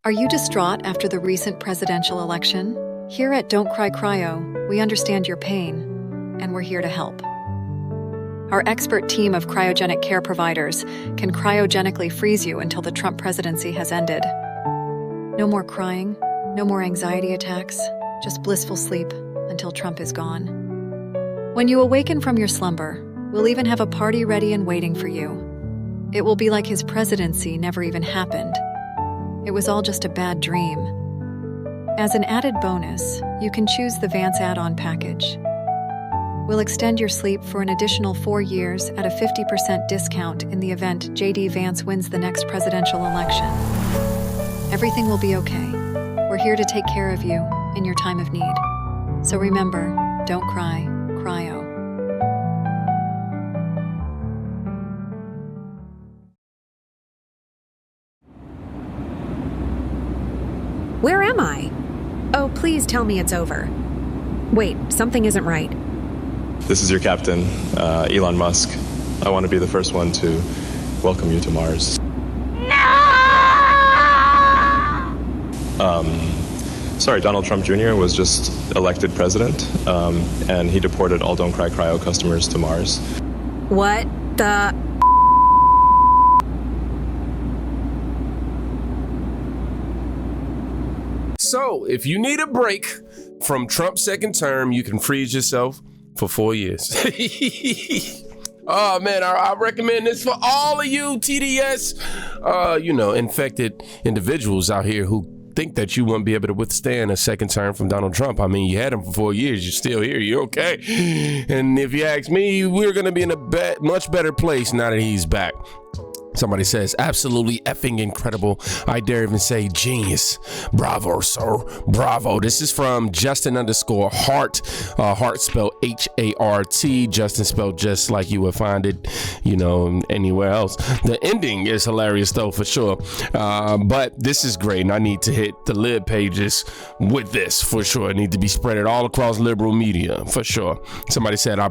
Are you distraught after the recent presidential election? Here at Don't Cry Cryo, we understand your pain, and we're here to help. Our expert team of cryogenic care providers can cryogenically freeze you until the Trump presidency has ended. No more crying, no more anxiety attacks, just blissful sleep until Trump is gone. When you awaken from your slumber, we'll even have a party ready and waiting for you. It will be like his presidency never even happened. It was all just a bad dream. As an added bonus, you can choose the Vance add-on package. We'll extend your sleep for an additional 4 years at a 50% discount in the event J.D. Vance wins the next presidential election. Everything will be okay. We're here to take care of you in your time of need. So remember, don't cry, cryo. Where am I? Oh, please tell me it's over. Wait, something isn't right. This is your captain, Elon Musk. I want to be the first one to welcome you to Mars. Sorry, Donald Trump Jr. was just elected president, and he deported all Don't Cry Cryo customers to Mars. What the... So, if you need a break from Trump's second term, you can freeze yourself for 4 years. Oh man, I recommend this for all of you TDS, infected individuals out here who think that you won't be able to withstand a second term from Donald Trump. I mean, you had him for 4 years, you're still here, you're okay. And if you ask me, we're gonna be in a much better place now that he's back. Somebody says, absolutely effing incredible. I dare even say genius. Bravo, sir. Bravo. This is from Justin_Hart. Hart spelled H-A-R-T. Justin spelled just like you would find it, anywhere else. The ending is hilarious though, for sure. But this is great. And I need to hit the lib pages with this for sure. It need to be spread all across liberal media for sure. Somebody said, I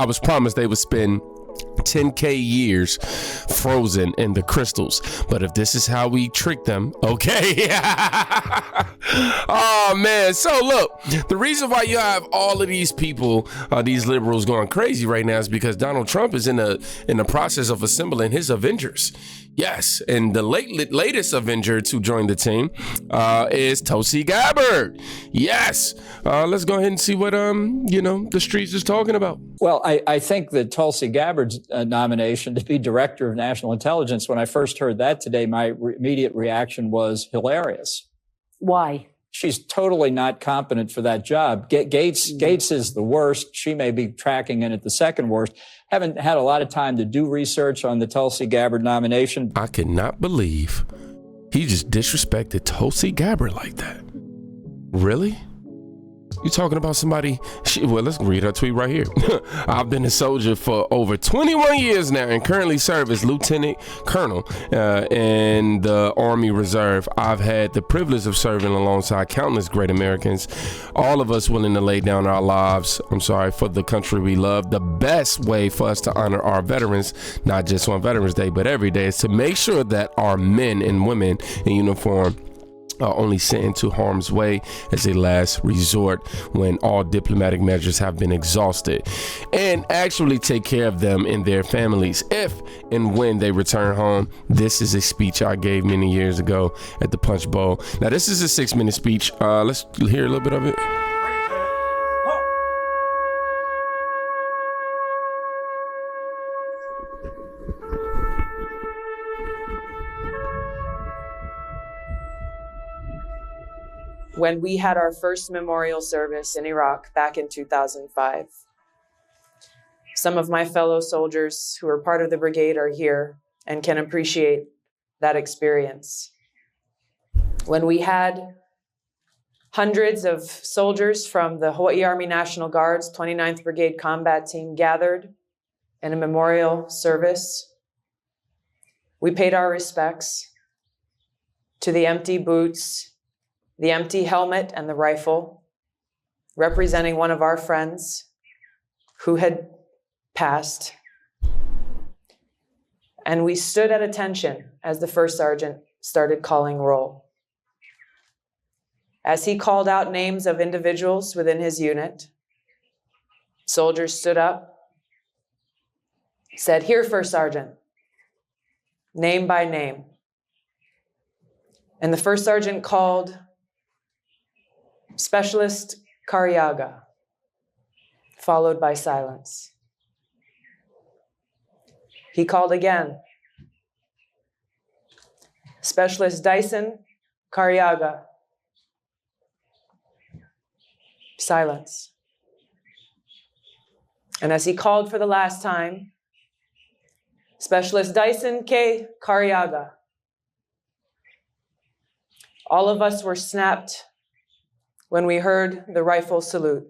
was promised they would spend 10K years frozen in the crystals, but if this is how we trick them, okay. Oh man, so look, the reason why you have all of these people, these liberals going crazy right now is because Donald Trump is in the process of assembling his Avengers. Yes, and the latest Avenger to join the team is Tulsi Gabbard. Yes, let's go ahead and see what the streets is talking about. Well, I think that Tulsi Gabbard's nomination to be Director of National Intelligence, when I first heard that today, my immediate reaction was hilarious. Why? She's totally not competent for that job. Gaetz is the worst. She may be tracking in at the second worst. Haven't had a lot of time to do research on the Tulsi Gabbard nomination. I cannot believe he just disrespected Tulsi Gabbard like that. Really? You talking about somebody? Well, let's read her tweet right here. I've been a soldier for over 21 years now and currently serve as Lieutenant Colonel in the Army Reserve. I've had the privilege of serving alongside countless great Americans, all of us willing to lay down our lives, for the country we love. The best way for us to honor our veterans, not just on Veterans Day, but every day, is to make sure that our men and women in uniform are only sent into harm's way as a last resort when all diplomatic measures have been exhausted, and actually take care of them and their families if and when they return home. This is a speech I gave many years ago at the Punch Bowl. Now, this is a 6-minute speech. Let's hear a little bit of it. When we had our first memorial service in Iraq back in 2005. Some of my fellow soldiers who are part of the brigade are here and can appreciate that experience. When we had hundreds of soldiers from the Hawaii Army National Guard's 29th Brigade Combat Team gathered in a memorial service, we paid our respects to the empty boots, the empty helmet and the rifle, representing one of our friends who had passed. And we stood at attention as the first sergeant started calling roll. As he called out names of individuals within his unit, soldiers stood up, said, "Here, First Sergeant," name by name. And the First Sergeant called Specialist Cariaga, followed by silence. He called again, Specialist Dyson Cariaga. Silence. And as he called for the last time, Specialist Dyson K. Cariaga. All of us were snapped when we heard the rifle salute,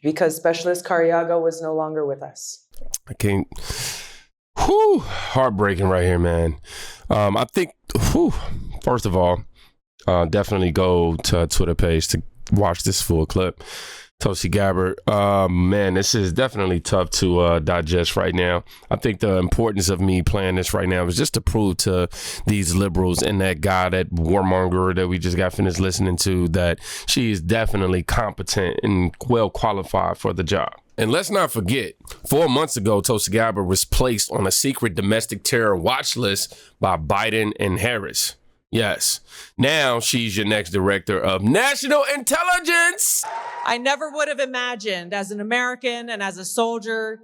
because Specialist Cariaga was no longer with us. I can't. Whew, heartbreaking right here, man. I think, first of all, definitely go to a Twitter page to watch this full clip. Tulsi Gabbard, man, this is definitely tough to digest right now. I think the importance of me playing this right now is just to prove to these liberals and that guy, that warmonger that we just got finished listening to, that she is definitely competent and well qualified for the job. And let's not forget, 4 months ago, Tulsi Gabbard was placed on a secret domestic terror watch list by Biden and Harris. Yes. Now she's your next director of national intelligence. I never would have imagined as an American and as a soldier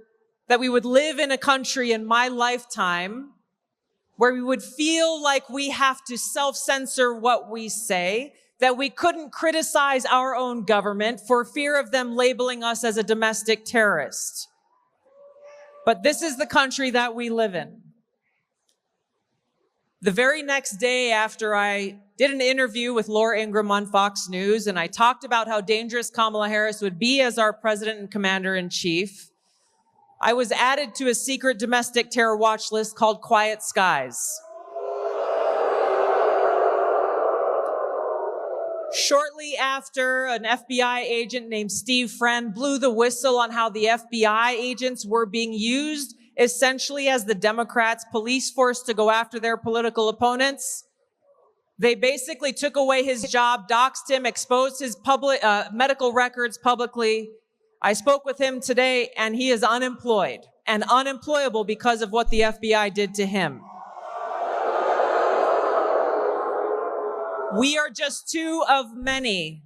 that we would live in a country in my lifetime where we would feel like we have to self-censor what we say, that we couldn't criticize our own government for fear of them labeling us as a domestic terrorist. But this is the country that we live in. The very next day after I did an interview with Laura Ingraham on Fox News, and I talked about how dangerous Kamala Harris would be as our president and commander-in-chief, I was added to a secret domestic terror watch list called Quiet Skies. Shortly after, an FBI agent named Steve Friend blew the whistle on how the FBI agents were being used essentially as the Democrats' police force to go after their political opponents. They basically took away his job, doxed him, exposed his medical records publicly. I spoke with him today, and he is unemployed and unemployable because of what the FBI did to him. We are just two of many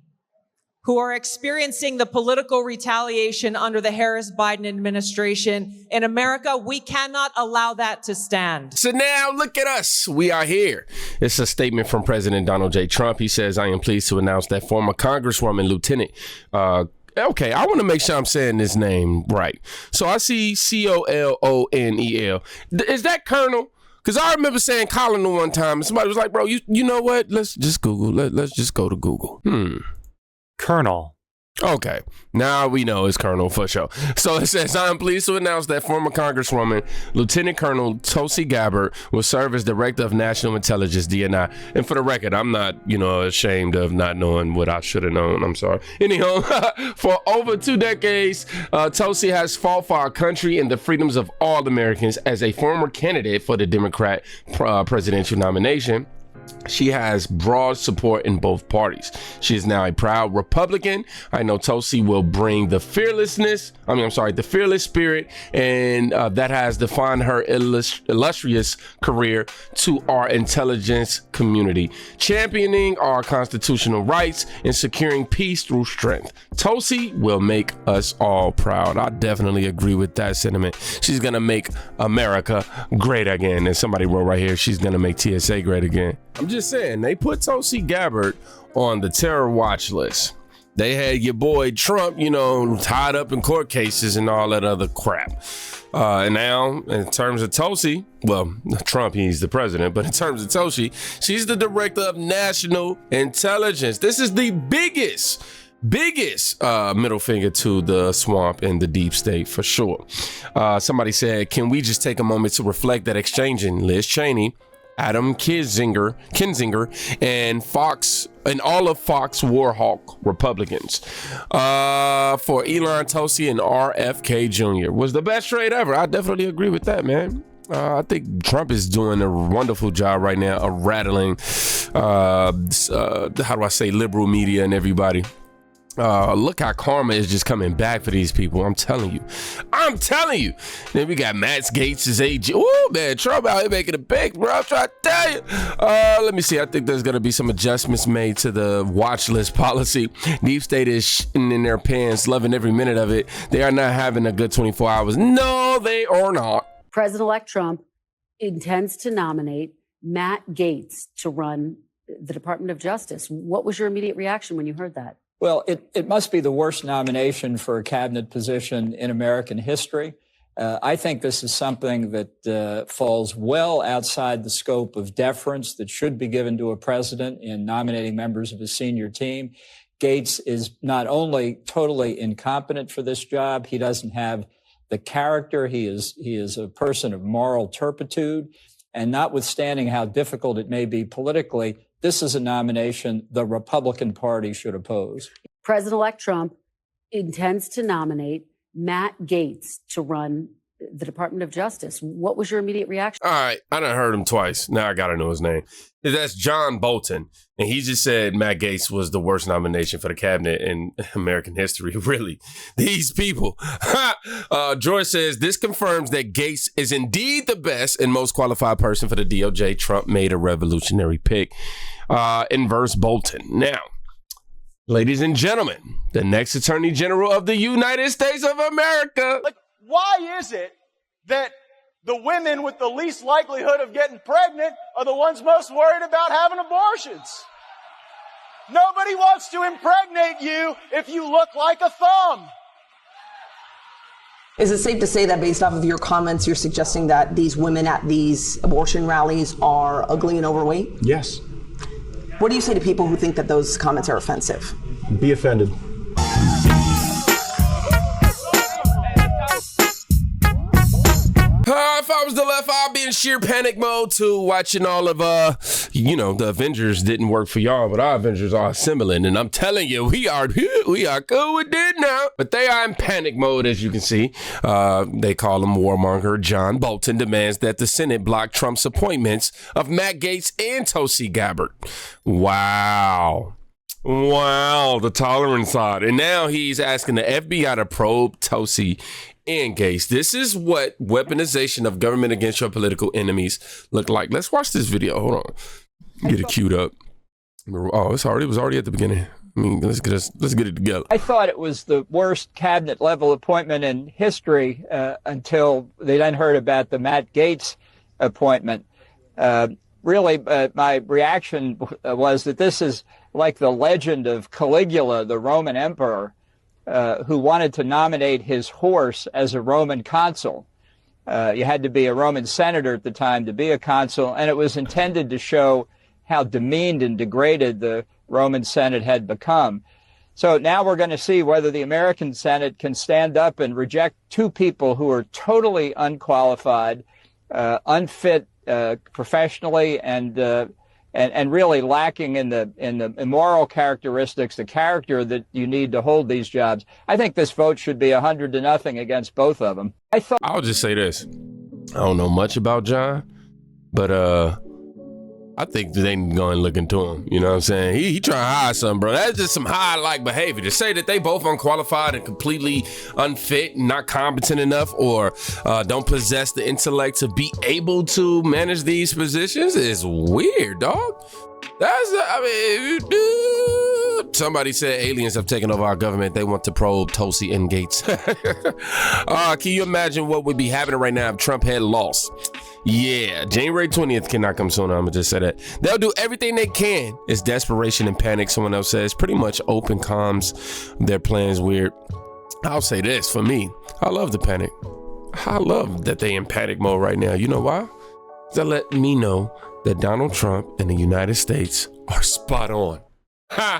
who are experiencing the political retaliation under the Harris-Biden administration. In America, we cannot allow that to stand. So now look at us. We are here. It's a statement from President Donald J. Trump. He says, "I am pleased to announce that former Congresswoman Lieutenant," okay, I want to make sure I'm saying this name right. So I see Colonel. Is that Colonel? Because I remember saying Colonel one time, and somebody was like, bro, you know what? Let's just Google. Let's just go to Google. Colonel. Okay, now we know it's Colonel for sure. So it says, "I am pleased to announce that former Congresswoman Lieutenant Colonel Tulsi Gabbard will serve as Director of National Intelligence, DNI." And for the record, I'm not, ashamed of not knowing what I should have known. I'm sorry. Anyhow, for over 2 decades, Tulsi has fought for our country and the freedoms of all Americans. As a former candidate for the Democrat presidential nomination, she has broad support in both parties. She is now a proud Republican. I know Tulsi will bring the fearless spirit, and that has defined her illustrious career to our intelligence community, championing our constitutional rights and securing peace through strength. Tulsi will make us all proud. I definitely agree with that sentiment. She's gonna make America great again. And somebody wrote right here, she's gonna make TSA great again. I'm just saying, they put Tulsi Gabbard on the terror watch list. They had your boy Trump, tied up in court cases and all that other crap. And now, in terms of Tulsi, well, Trump, he's the president, but in terms of Tulsi, she's the Director of National Intelligence. This is the biggest middle finger to the swamp and the deep state for sure. Somebody said, can we just take a moment to reflect that exchanging Liz Cheney, Adam Kinzinger, and Fox, and all of Fox Warhawk Republicans for Elon, Tulsi, and RFK Jr. was the best trade ever. I definitely agree with that, man. I think Trump is doing a wonderful job right now of rattling how do I say, liberal media and everybody. Look how karma is just coming back for these people. I'm telling you. Then we got Matt Gaetz' age. Oh man, Trump out here making it big, bro. I'm trying to tell you. Let me see. I think there's gonna be some adjustments made to the watch list policy. Deep State is shitting in their pants, loving every minute of it. They are not having a good 24 hours. No, they are not. President-elect Trump intends to nominate Matt Gaetz to run the Department of Justice. What was your immediate reaction when you heard that? Well, it must be the worst nomination for a cabinet position in American history. I think this is something that falls well outside the scope of deference that should be given to a president in nominating members of his senior team. Gaetz is not only totally incompetent for this job, he doesn't have the character. He is a person of moral turpitude. And notwithstanding how difficult it may be politically, this is a nomination the Republican Party should oppose. President-elect Trump intends to nominate Matt Gaetz to run the Department of Justice. What was your immediate reaction? All right, I done heard him twice. Now I gotta know his name. That's John Bolton. And he just said Matt Gaetz was the worst nomination for the cabinet in American history. Really? These people. Joy says, this confirms that Gaetz is indeed the best and most qualified person for the DOJ. Trump made a revolutionary pick. Inverse Bolton. Now, ladies and gentlemen, the next Attorney General of the United States of America. Like, why is it that the women with the least likelihood of getting pregnant are the ones most worried about having abortions? Nobody wants to impregnate you if you look like a thumb. Is it safe to say that based off of your comments, you're suggesting that these women at these abortion rallies are ugly and overweight? Yes. What do you say to people who think that those comments are offensive? Be offended. If I was the left, I'd be in sheer panic mode too, watching all of, the Avengers didn't work for y'all, but our Avengers are assembling. And I'm telling you, we are cool with it now. But they are in panic mode, as you can see. They call him warmonger. John Bolton demands that the Senate block Trump's appointments of Matt Gaetz and Tulsi Gabbard. Wow, the tolerance side. And now he's asking the FBI to probe Tulsi and Gaetz. This is what weaponization of government against your political enemies look like. Let's watch this video. Hold on. Get it queued up. Oh, it was already at the beginning. I mean, let's get it together. I thought it was the worst cabinet level appointment in history until they then heard about the Matt Gaetz appointment. Really, my reaction was that this is like the legend of Caligula, the Roman emperor, who wanted to nominate his horse as a Roman consul. You had to be a Roman senator at the time to be a consul, and it was intended to show how demeaned and degraded the Roman Senate had become. So now we're going to see whether the American Senate can stand up and reject two people who are totally unqualified, unfit professionally, and really lacking in the immoral characteristics, the character that you need to hold these jobs. I think this vote should be 100-0 against both of them. I'll just say this. I don't know much about John, but I think they can go and look into him. You know what I'm saying? He trying to hide something, bro. That's just some high-like behavior. To say that they both unqualified and completely unfit, not competent enough, or don't possess the intellect to be able to manage these positions is weird, dog. Somebody said aliens have taken over our government. They want to probe Tulsi and Gaetz. Can you imagine what would be happening right now if Trump had lost? Yeah, January 20th cannot come sooner. I'm gonna just say that. They'll do everything they can. It's desperation and panic, someone else says. Pretty much open comms. Their plan's weird. I'll say this, for me, I love the panic. I love that they in panic mode right now. You know why? That let me know that Donald Trump and the United States are spot on. Ha!